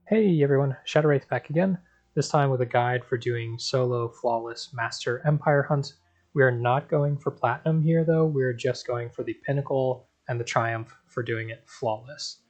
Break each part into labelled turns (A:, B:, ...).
A: Hey everyone, Shadowwraith back again, this time with a guide for doing solo flawless Master Empire Hunt. We are not going for Platinum here though, we're just going for the Pinnacle and the Triumph for doing it flawless.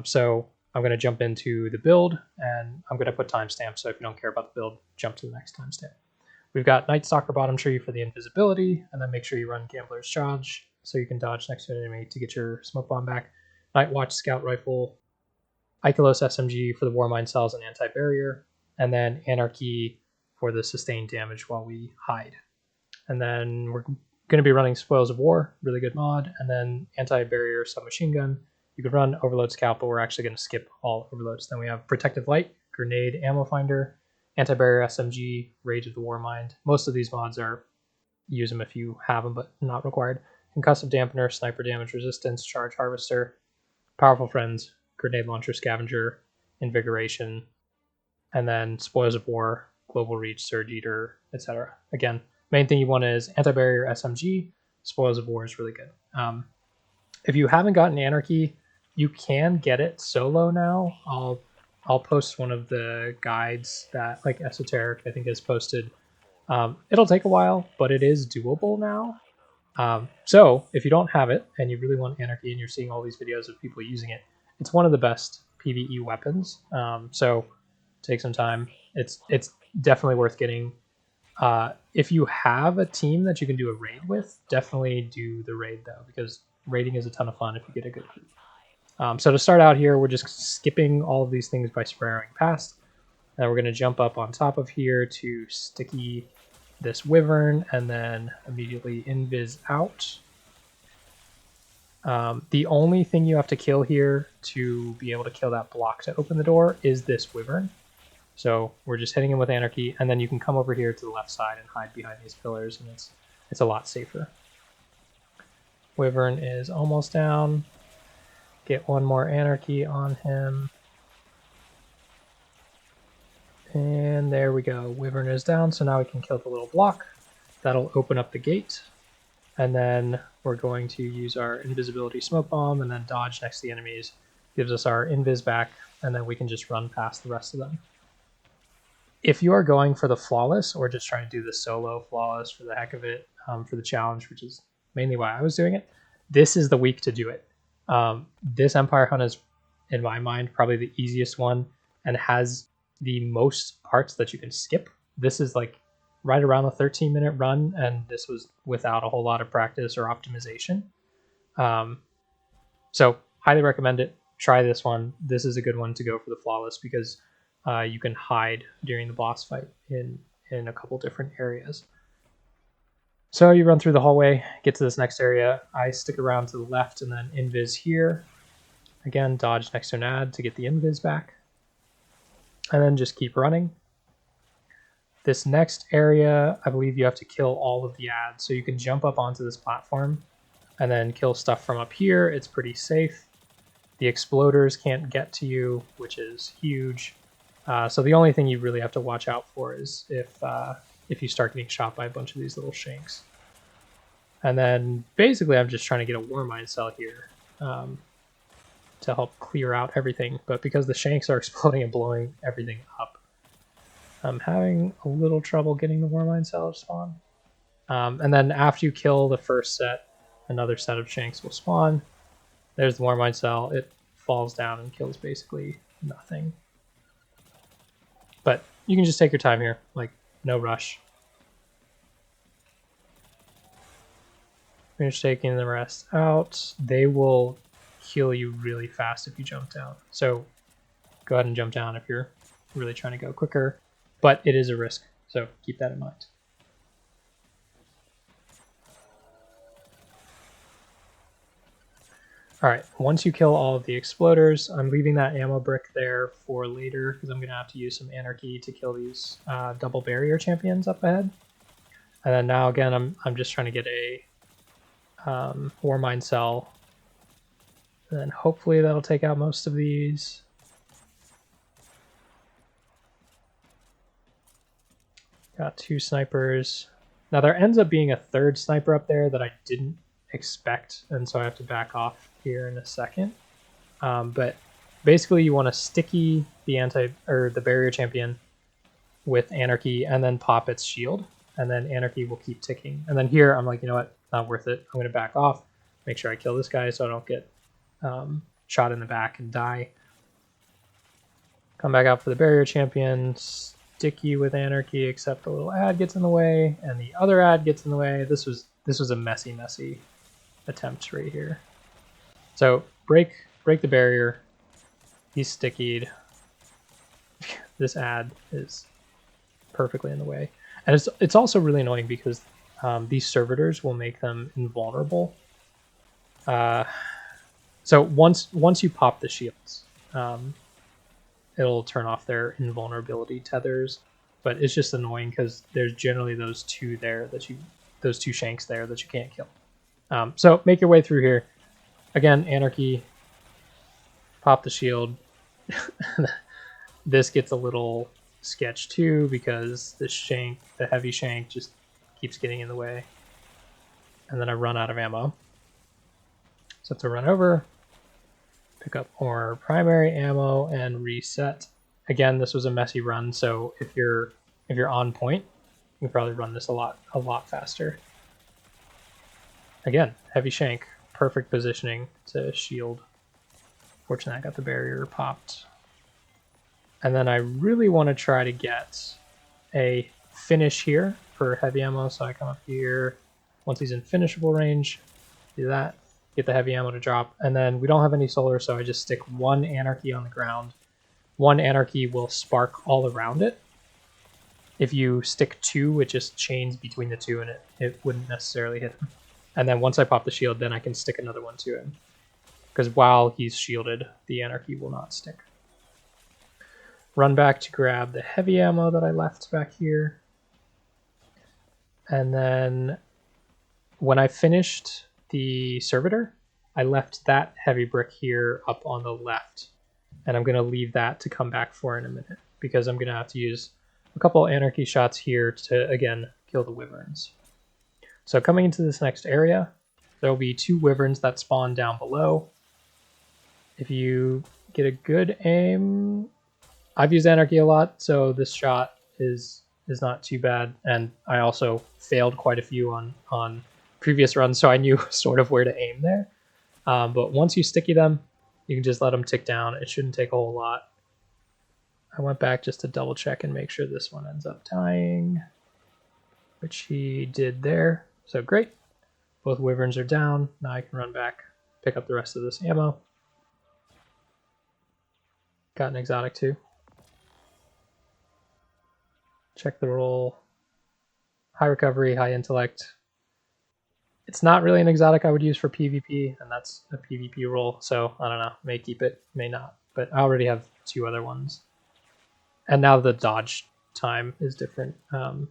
A: So I'm going to jump into the build and I'm going to put timestamps, so if you don't care about the build, jump to the next timestamp. We've got Night Stalker bottom tree for the invisibility, and then make sure you run Gambler's Charge so you can dodge next to an enemy to get your smoke bomb back. Night Watch Scout Rifle, IKELOSE SMG for the Warmind cells and anti-barrier, and then Anarchy for the sustained damage while we hide. And then we're going to be running Spoils of War, really good mod, and then anti-barrier submachine gun. You could run Overload Scout, but we're actually going to skip all overloads. Then we have Protective Light, Grenade Ammo Finder, anti-barrier SMG, Rage of the Warmind. Most of these mods are use them if you have them, but not required. Concussive Dampener, Sniper Damage Resistance, Charge Harvester, Powerful Friends, Grenade Launcher, Scavenger, Invigoration, and then Spoils of War, Global Reach, Surge Eater, etc. Again, main thing you want is Anti-Barrier SMG. Spoils of War is really good. If you haven't gotten Anarchy, you can get it solo now. I'll post one of the guides that like Esoteric I think has posted. It'll take a while, but it is doable now. So if you don't have it and you really want Anarchy and you're seeing all these videos of people using it, it's one of the best PvE weapons. So take some time. It's definitely worth getting. If you have a team that you can do a raid with, definitely do the raid though, because raiding is a ton of fun if you get a good group. So to start out here, we're just skipping all of these things by spraying past. And we're going to jump up on top of here to sticky this Wyvern and then immediately Invis out. The only thing you have to kill here to be able to kill that block to open the door is this Wyvern. So we're just hitting him with Anarchy, and then you can come over here to the left side and hide behind these pillars, and it's a lot safer. Wyvern is almost down. Get one more Anarchy on him. And there we go. Wyvern is down, so now we can kill the little block. That'll open up the gate. And then we're going to use our invisibility smoke bomb and then dodge next to the enemies. Gives us our invis back, and then we can just run past the rest of them. If you are going for the flawless or just trying to do the solo flawless for the heck of it, for the challenge, which is mainly why I was doing it, this is the week to do it. This Empire Hunt is, in my mind, probably the easiest one and has the most parts that you can skip. This is like right around a 13-minute run, and this was without a whole lot of practice or optimization. So highly recommend it. Try this one. This is a good one to go for the flawless because you can hide during the boss fight in a couple different areas. So you run through the hallway, get to this next area. I stick around to the left and then invis here. Again, dodge next to an ad to get the invis back. And then just keep running. This next area, I believe you have to kill all of the ads. So you can jump up onto this platform and then kill stuff from up here. It's pretty safe. The exploders can't get to you, which is huge. So the only thing you really have to watch out for is if you start getting shot by a bunch of these little shanks. And then basically I'm just trying to get a Warmind cell here to help clear out everything. But because the shanks are exploding and blowing everything up, I'm having a little trouble getting the Warmind cell to spawn. And then after you kill the first set, another set of shanks will spawn. There's the Warmind cell. It falls down and kills basically nothing. But you can just take your time here, like no rush. Finish taking the rest out. They will kill you really fast if you jump down. So go ahead and jump down if you're really trying to go quicker. But it is a risk, so keep that in mind. All right, once you kill all of the exploders, I'm leaving that ammo brick there for later because I'm going to have to use some Anarchy to kill these double barrier champions up ahead. And then now again, I'm just trying to get a Warmind cell. And then hopefully that'll take out most of these. Got two snipers. Now there ends up being a third sniper up there that I didn't expect, and so I have to back off here in a second. But basically you want to sticky the barrier champion with Anarchy and then pop its shield, and then Anarchy will keep ticking. And then here I'm like, you know what, not worth it. I'm going to back off, make sure I kill this guy so I don't get shot in the back and die. Come back out for the barrier champion, sticky with Anarchy, except the little ad gets in the way and the other ad gets in the way. This was a messy attempt right here. So break the barrier. He's stickied. This ad is perfectly in the way, and it's also really annoying because these servitors will make them invulnerable. So once you pop the shields, it'll turn off their invulnerability tethers, but it's just annoying because there's generally those two shanks there that you can't kill. So make your way through here. Again, Anarchy, pop the shield. This gets a little sketch too because the heavy shank just keeps getting in the way. And then I run out of ammo. So I have to run over, pick up more primary ammo, and reset. Again, this was a messy run, so if you're on point, you can probably run this a lot faster. Again, heavy shank, perfect positioning to shield. Fortunately, I got the barrier popped. And then I really want to try to get a finish here for heavy ammo, so I come up here. Once he's in finishable range, do that, get the heavy ammo to drop, and then we don't have any solar, so I just stick one Anarchy on the ground. One Anarchy will spark all around it. If you stick two, it just chains between the two, and it wouldn't necessarily hit him. And then once I pop the shield, then I can stick another one to him. Because while he's shielded, the Anarchy will not stick. Run back to grab the heavy ammo that I left back here. And then when I finished the servitor, I left that heavy brick here up on the left. And I'm going to leave that to come back for in a minute, because I'm going to have to use a couple Anarchy shots here to, again, kill the Wyverns. So coming into this next area, there will be two Wyverns that spawn down below. If you get a good aim, I've used Anarchy a lot, so this shot is not too bad. And I also failed quite a few on previous runs, so I knew sort of where to aim there. But once you sticky them, you can just let them tick down. It shouldn't take a whole lot. I went back just to double check and make sure this one ends up dying, which he did there. So great. Both Wyverns are down. Now I can run back, pick up the rest of this ammo. Got an exotic too. Check the roll. High recovery, high intellect. It's not really an exotic I would use for PvP, and that's a PvP roll, so I don't know. May keep it, may not. But I already have two other ones. And now the dodge time is different. I'm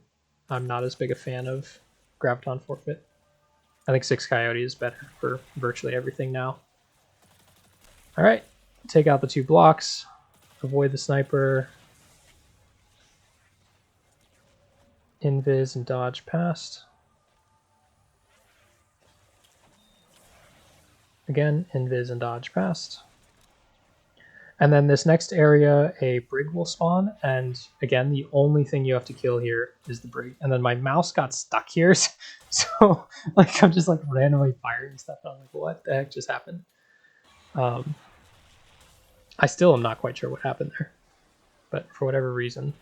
A: not as big a fan of Graviton Forfeit. I think 6 Coyote is better for virtually everything now. Alright, take out the 2 blocks. Avoid the sniper. Invis and dodge past. Again, invis and dodge past. And then this next area, a Brig will spawn, and again, the only thing you have to kill here is the Brig. And then my mouse got stuck here, so like I'm just like randomly firing stuff. I'm like, what the heck just happened? I still am not quite sure what happened there, but for whatever reason,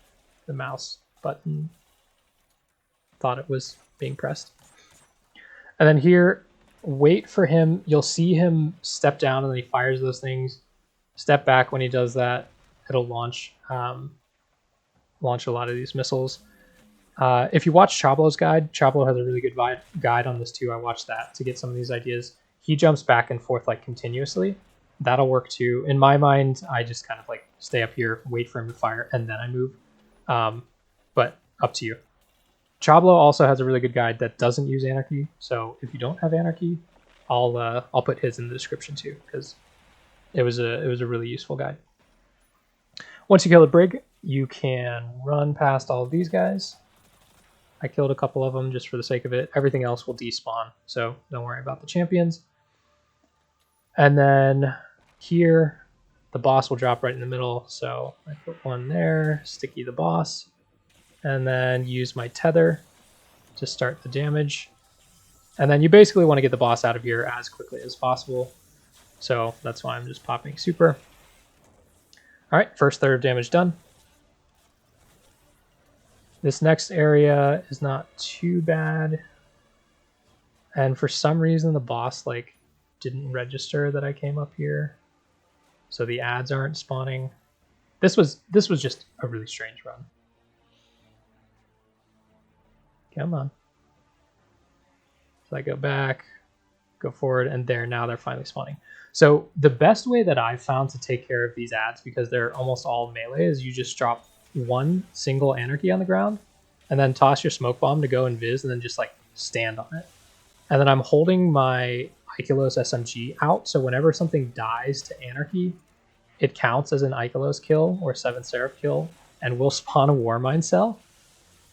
A: the mouse button thought it was being pressed. And then here, wait for him. You'll see him step down, and then he fires those things. Step back when he does that. It'll launch a lot of these missiles. If you watch Chablo's guide, Chablo has a really good guide on this too. I watched that to get some of these ideas. He jumps back and forth like continuously. That'll work too. In my mind, I just kind of like stay up here, wait for him to fire, and then I move. But up to you. Chablo also has a really good guide that doesn't use Anarchy. So if you don't have Anarchy, I'll put his in the description too, because it was a really useful guide. Once you kill a Brig, you can run past all of these guys. I killed a couple of them just for the sake of it. Everything else will despawn, so don't worry about the champions. And then here, the boss will drop right in the middle. So I put one there, sticky the boss, and then use my tether to start the damage. And then you basically want to get the boss out of here as quickly as possible. So that's why I'm just popping super. All right, first third of damage done. This next area is not too bad. And for some reason, the boss like didn't register that I came up here. So the ads aren't spawning. This was just a really strange run. Come on. So I go back, go forward, and now they're finally spawning. So the best way that I've found to take care of these ads, because they're almost all melee, is you just drop one single Anarchy on the ground, and then toss your smoke bomb to go invis, and then just like stand on it. And then I'm holding my IKELOSE SMG out, so whenever something dies to Anarchy, it counts as an IKELOSE kill or 7th Seraph kill, and will spawn a Warmind cell.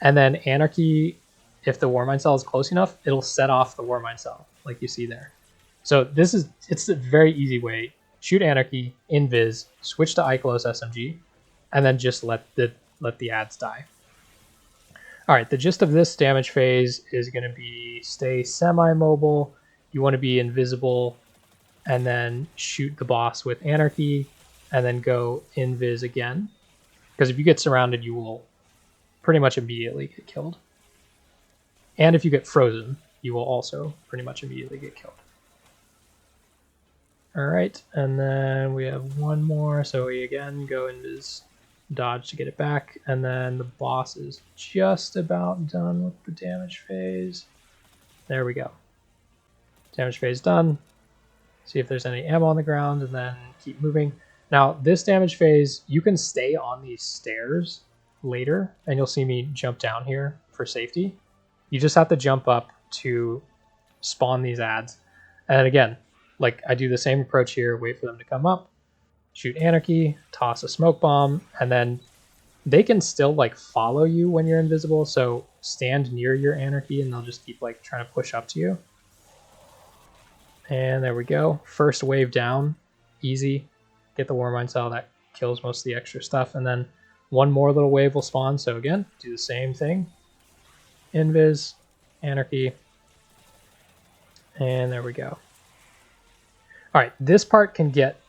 A: And then Anarchy, if the Warmind cell is close enough, it'll set off the Warmind cell, like you see there. So it's a very easy way. Shoot Anarchy, invis, switch to IKELOSE SMG, and then just let the ads die. All right, the gist of this damage phase is going to be stay semi-mobile. You want to be invisible, and then shoot the boss with Anarchy, and then go invis again. Because if you get surrounded, you will pretty much immediately get killed. And if you get frozen, you will also pretty much immediately get killed. All right, and then we have one more. So we again go invis, dodge to get it back, and then the boss is just about done with the damage phase. There we go. Damage phase done. See if there's any ammo on the ground, and then keep moving. Now, this damage phase, you can stay on these stairs later, and you'll see me jump down here for safety. You just have to jump up to spawn these ads. And again, like I do the same approach here, wait for them to come up, shoot Anarchy, toss a smoke bomb, and then they can still like follow you when you're invisible, so stand near your Anarchy and they'll just keep like trying to push up to you. And there we go. First wave down, easy. Get the Warmind cell, that kills most of the extra stuff, and then one more little wave will spawn. So again, do the same thing. Invis, Anarchy, and there we go. All right, this part can get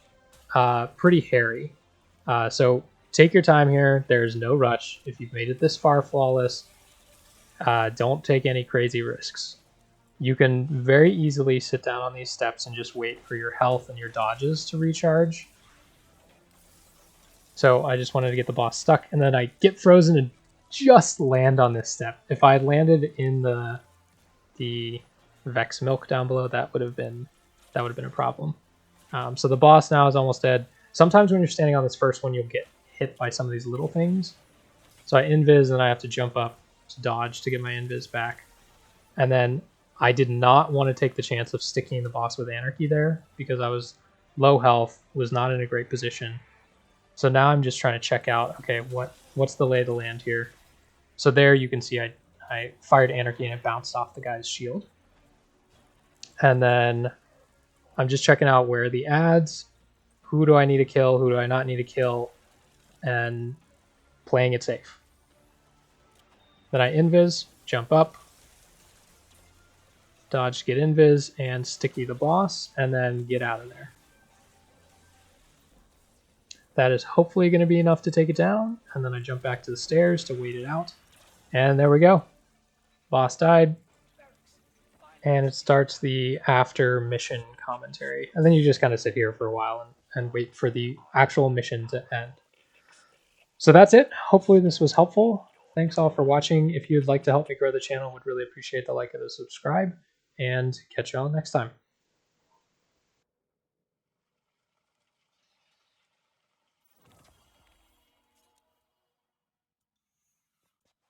A: pretty hairy. So take your time here. There's no rush. If you've made it this far flawless, don't take any crazy risks. You can very easily sit down on these steps and just wait for your health and your dodges to recharge. So I just wanted to get the boss stuck, and then I get frozen and just land on this step. If I had landed in the Vex milk down below, that would have been a problem. So the boss now is almost dead. Sometimes when you're standing on this first one, you'll get hit by some of these little things. So I invis, and I have to jump up to dodge to get my invis back. And then I did not want to take the chance of sticking the boss with Anarchy there, because I was low health, was not in a great position. So now I'm just trying to check out, okay, what's the lay of the land here? So there you can see I fired Anarchy and it bounced off the guy's shield. And then I'm just checking out where are the ads, who do I need to kill, who do I not need to kill, and playing it safe. Then I invis, jump up, dodge to get invis, and sticky the boss, and then get out of there. That is hopefully going to be enough to take it down, and then I jump back to the stairs to wait it out. And there we go. Boss died. And it starts the after mission commentary. And then you just kind of sit here for a while and wait for the actual mission to end. So that's it. Hopefully this was helpful. Thanks all for watching. If you'd like to help me grow the channel, would really appreciate the like and the subscribe. And catch y'all next time.